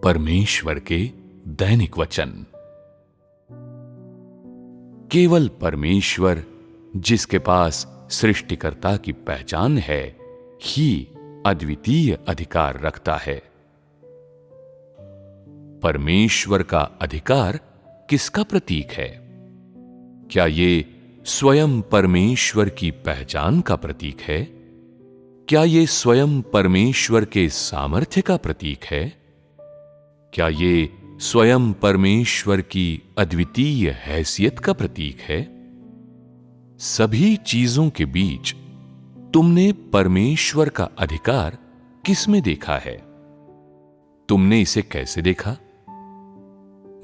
परमेश्वर के दैनिक वचन। केवल परमेश्वर, जिसके पास सृष्टिकर्ता की पहचान है, ही अद्वितीय अधिकार रखता है। परमेश्वर का अधिकार किसका प्रतीक है? क्या ये स्वयं परमेश्वर की पहचान का प्रतीक है? क्या ये स्वयं परमेश्वर के सामर्थ्य का प्रतीक है? क्या ये स्वयं परमेश्वर की अद्वितीय हैसियत का प्रतीक है? सभी चीजों के बीच तुमने परमेश्वर का अधिकार किसमें देखा है? तुमने इसे कैसे देखा?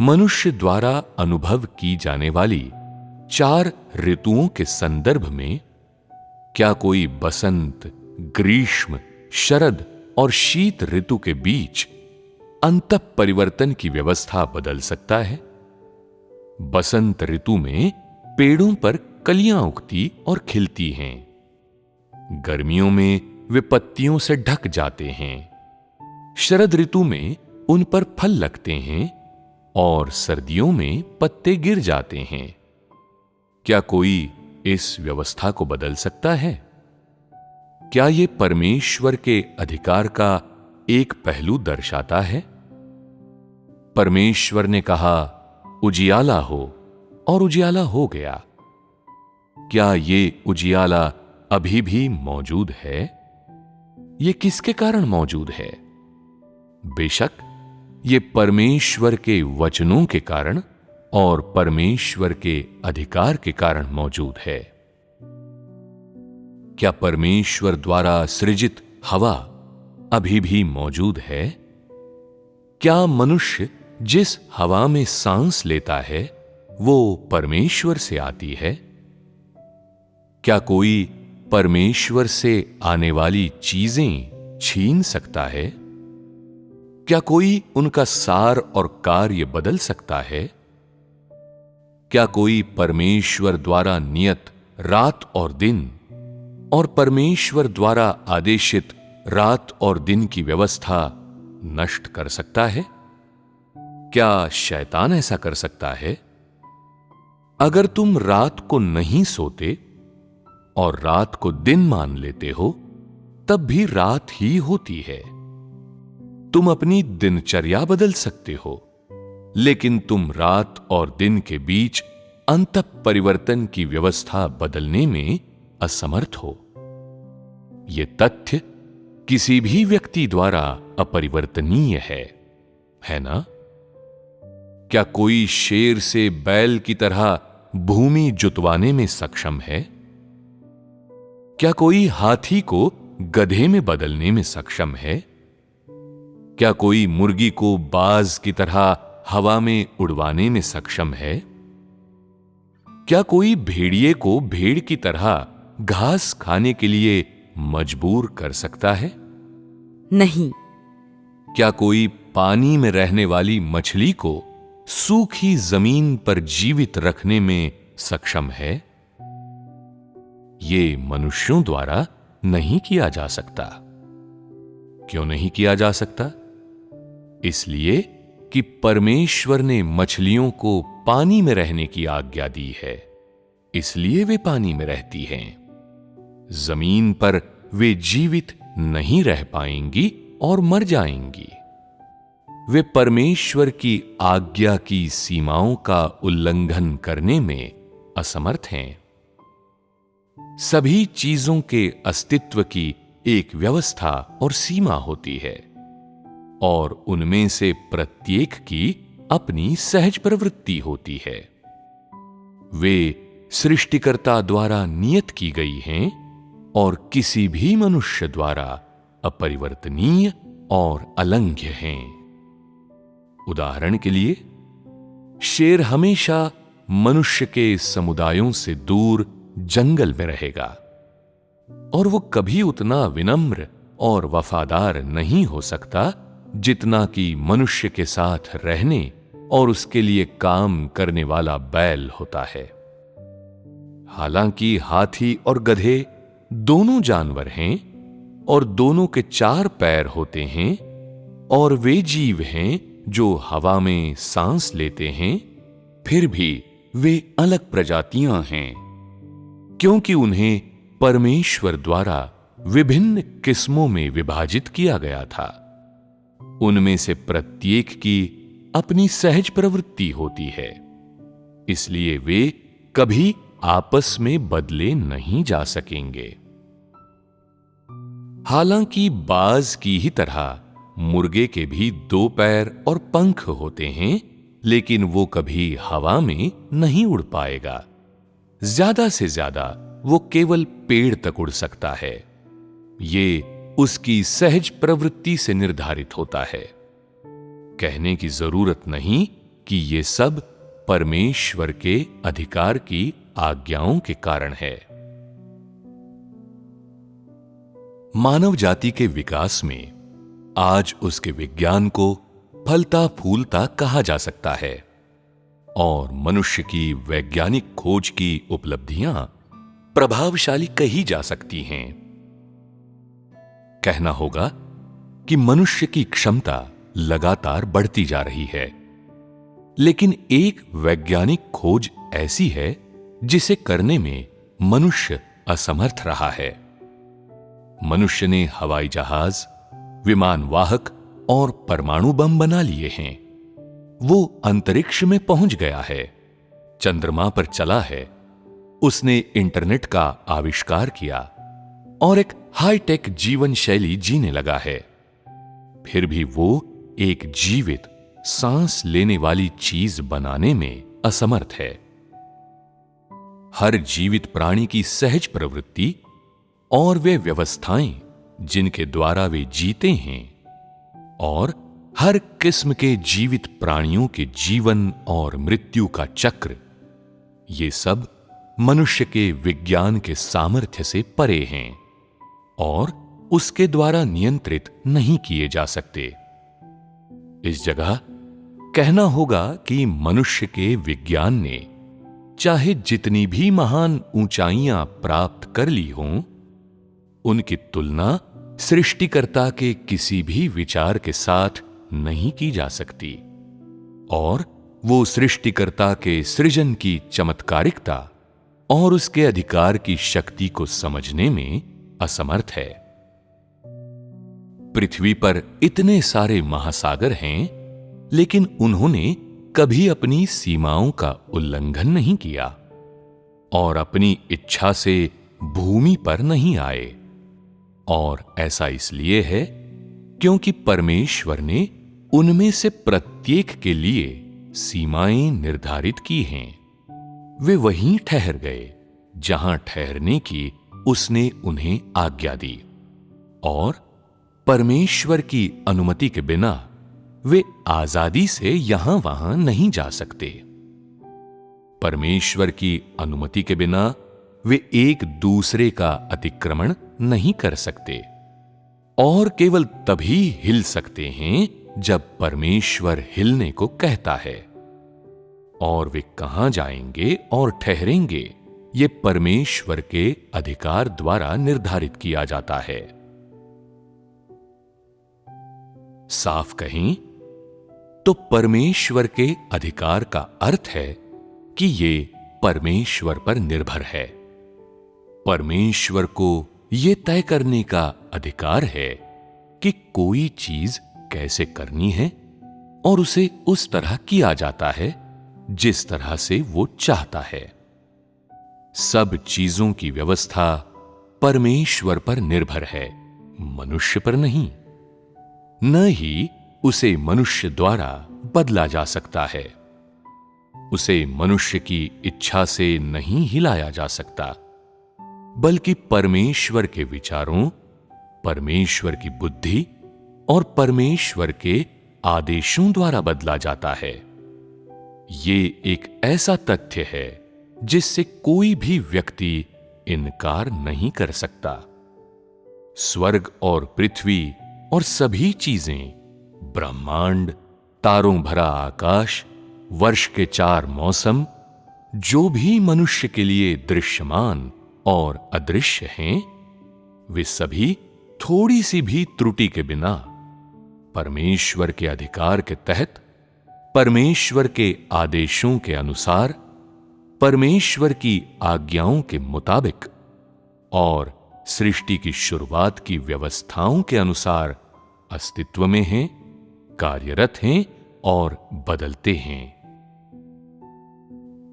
मनुष्य द्वारा अनुभव की जाने वाली 4 ऋतुओं के संदर्भ में क्या कोई बसंत, ग्रीष्म, शरद और शीत ऋतु के बीच अंतः परिवर्तन की व्यवस्था बदल सकता है? बसंत ऋतु में पेड़ों पर कलियां उगती और खिलती हैं। गर्मियों में वे पत्तियों से ढक जाते हैं। शरद ऋतु में उन पर फल लगते हैं और सर्दियों में पत्ते गिर जाते हैं। क्या कोई इस व्यवस्था को बदल सकता है? क्या यह परमेश्वर के अधिकार का एक पहलू दर्शाता है? परमेश्वर ने कहा, उजियाला हो, और उजियाला हो गया। क्या ये उजियाला अभी भी मौजूद है? ये किसके कारण मौजूद है? बेशक ये परमेश्वर के वचनों के कारण और परमेश्वर के अधिकार के कारण मौजूद है। क्या परमेश्वर द्वारा सृजित हवा अभी भी मौजूद है? क्या मनुष्य जिस हवा में सांस लेता है वो परमेश्वर से आती है? क्या कोई परमेश्वर से आने वाली चीजें छीन सकता है? क्या कोई उनका सार और कार्य बदल सकता है? क्या कोई परमेश्वर द्वारा नियत रात और दिन और परमेश्वर द्वारा आदेशित रात और दिन की व्यवस्था नष्ट कर सकता है? क्या शैतान ऐसा कर सकता है? अगर तुम रात को नहीं सोते और रात को दिन मान लेते हो, तब भी रात ही होती है। तुम अपनी दिनचर्या बदल सकते हो, लेकिन तुम रात और दिन के बीच अंतः परिवर्तन की व्यवस्था बदलने में असमर्थ हो। यह तथ्य किसी भी व्यक्ति द्वारा अपरिवर्तनीय है ना? क्या कोई शेर से बैल की तरह भूमि जुतवाने में सक्षम है? क्या कोई हाथी को गधे में बदलने में सक्षम है? क्या कोई मुर्गी को बाज की तरह हवा में उड़वाने में सक्षम है? क्या कोई भेड़िए को भेड़ की तरह घास खाने के लिए मजबूर कर सकता है? नहीं। क्या कोई पानी में रहने वाली मछली को सूखी जमीन पर जीवित रखने में सक्षम है? ये मनुष्यों द्वारा नहीं किया जा सकता। क्यों नहीं किया जा सकता? इसलिए कि परमेश्वर ने मछलियों को पानी में रहने की आज्ञा दी है, इसलिए वे पानी में रहती हैं। जमीन पर वे जीवित नहीं रह पाएंगी और मर जाएंगी। वे परमेश्वर की आज्ञा की सीमाओं का उल्लंघन करने में असमर्थ हैं। सभी चीजों के अस्तित्व की एक व्यवस्था और सीमा होती है, और उनमें से प्रत्येक की अपनी सहज प्रवृत्ति होती है। वे सृष्टिकर्ता द्वारा नियत की गई हैं और किसी भी मनुष्य द्वारा अपरिवर्तनीय और अलंघ्य हैं। उदाहरण के लिए, शेर हमेशा मनुष्य के समुदायों से दूर जंगल में रहेगा, और वो कभी उतना विनम्र और वफादार नहीं हो सकता जितना कि मनुष्य के साथ रहने और उसके लिए काम करने वाला बैल होता है। हालांकि हाथी और गधे दोनों जानवर हैं और दोनों के 4 पैर होते हैं, और वे जीव हैं जो हवा में सांस लेते हैं, फिर भी वे अलग प्रजातियां हैं, क्योंकि उन्हें परमेश्वर द्वारा विभिन्न किस्मों में विभाजित किया गया था। उनमें से प्रत्येक की अपनी सहज प्रवृत्ति होती है, इसलिए वे कभी आपस में बदले नहीं जा सकेंगे। हालांकि बाज की ही तरह मुर्गे के भी 2 पैर और पंख होते हैं, लेकिन वो कभी हवा में नहीं उड़ पाएगा। ज्यादा से ज्यादा वो केवल पेड़ तक उड़ सकता है। ये उसकी सहज प्रवृत्ति से निर्धारित होता है। कहने की जरूरत नहीं कि ये सब परमेश्वर के अधिकार की आज्ञाओं के कारण है। मानव जाति के विकास में आज उसके विज्ञान को फलता फूलता कहा जा सकता है और मनुष्य की वैज्ञानिक खोज की उपलब्धियां प्रभावशाली कही जा सकती हैं। कहना होगा कि मनुष्य की क्षमता लगातार बढ़ती जा रही है, लेकिन एक वैज्ञानिक खोज ऐसी है जिसे करने में मनुष्य असमर्थ रहा है। मनुष्य ने हवाई जहाज, विमान वाहक और परमाणु बम बना लिए हैं। वो अंतरिक्ष में पहुंच गया है, चंद्रमा पर चला है, उसने इंटरनेट का आविष्कार किया और एक हाईटेक जीवन शैली जीने लगा है। फिर भी वो एक जीवित, सांस लेने वाली चीज बनाने में असमर्थ है। हर जीवित प्राणी की सहज प्रवृत्ति और वे व्यवस्थाएं जिनके द्वारा वे जीते हैं, और हर किस्म के जीवित प्राणियों के जीवन और मृत्यु का चक्र, ये सब मनुष्य के विज्ञान के सामर्थ्य से परे हैं और उसके द्वारा नियंत्रित नहीं किए जा सकते। इस जगह कहना होगा कि मनुष्य के विज्ञान ने चाहे जितनी भी महान ऊंचाइयां प्राप्त कर ली हों, उनकी तुलना सृष्टिकर्ता के किसी भी विचार के साथ नहीं की जा सकती, और वो सृष्टिकर्ता के सृजन की चमत्कारिकता और उसके अधिकार की शक्ति को समझने में असमर्थ है। पृथ्वी पर इतने सारे महासागर हैं, लेकिन उन्होंने कभी अपनी सीमाओं का उल्लंघन नहीं किया और अपनी इच्छा से भूमि पर नहीं आए। और ऐसा इसलिए है क्योंकि परमेश्वर ने उनमें से प्रत्येक के लिए सीमाएं निर्धारित की हैं। वे वहीं ठहर गए जहां ठहरने की उसने उन्हें आज्ञा दी, और परमेश्वर की अनुमति के बिना वे आजादी से यहां वहां नहीं जा सकते। परमेश्वर की अनुमति के बिना वे एक दूसरे का अतिक्रमण नहीं कर सकते, और केवल तभी हिल सकते हैं जब परमेश्वर हिलने को कहता है। और वे कहां जाएंगे और ठहरेंगे, ये परमेश्वर के अधिकार द्वारा निर्धारित किया जाता है। साफ कहें तो परमेश्वर के अधिकार का अर्थ है कि ये परमेश्वर पर निर्भर है। परमेश्वर को यह तय करने का अधिकार है कि कोई चीज कैसे करनी है, और उसे उस तरह किया जाता है जिस तरह से वो चाहता है। सब चीजों की व्यवस्था परमेश्वर पर निर्भर है, मनुष्य पर नहीं। न ही उसे मनुष्य द्वारा बदला जा सकता है। उसे मनुष्य की इच्छा से नहीं हिलाया जा सकता, बल्कि परमेश्वर के विचारों, परमेश्वर की बुद्धि और परमेश्वर के आदेशों द्वारा बदला जाता है। ये एक ऐसा तथ्य है जिससे कोई भी व्यक्ति इनकार नहीं कर सकता। स्वर्ग और पृथ्वी और सभी चीजें, ब्रह्मांड, तारों भरा आकाश, वर्ष के 4 मौसम, जो भी मनुष्य के लिए दृश्यमान और अदृश्य हैं, वे सभी थोड़ी सी भी त्रुटि के बिना परमेश्वर के अधिकार के तहत, परमेश्वर के आदेशों के अनुसार, परमेश्वर की आज्ञाओं के मुताबिक और सृष्टि की शुरुआत की व्यवस्थाओं के अनुसार अस्तित्व में हैं, कार्यरत हैं और बदलते हैं।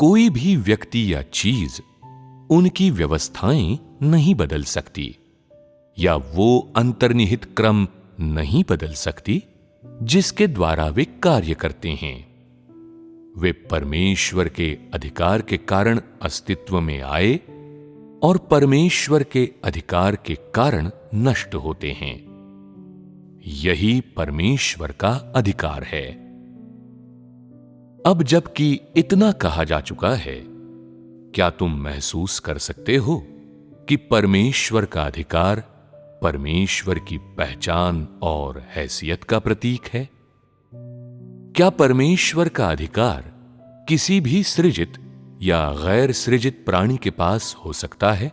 कोई भी व्यक्ति या चीज उनकी व्यवस्थाएं नहीं बदल सकती, या वो अंतर्निहित क्रम नहीं बदल सकती जिसके द्वारा वे कार्य करते हैं। वे परमेश्वर के अधिकार के कारण अस्तित्व में आए और परमेश्वर के अधिकार के कारण नष्ट होते हैं। यही परमेश्वर का अधिकार है। अब जबकि इतना कहा जा चुका है, क्या तुम महसूस कर सकते हो कि परमेश्वर का अधिकार परमेश्वर की पहचान और हैसियत का प्रतीक है? क्या परमेश्वर का अधिकार किसी भी सृजित या गैर सृजित प्राणी के पास हो सकता है?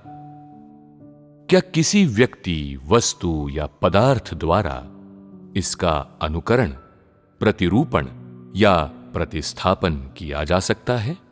क्या किसी व्यक्ति, वस्तु या पदार्थ द्वारा इसका अनुकरण, प्रतिरूपण या प्रतिस्थापन किया जा सकता है?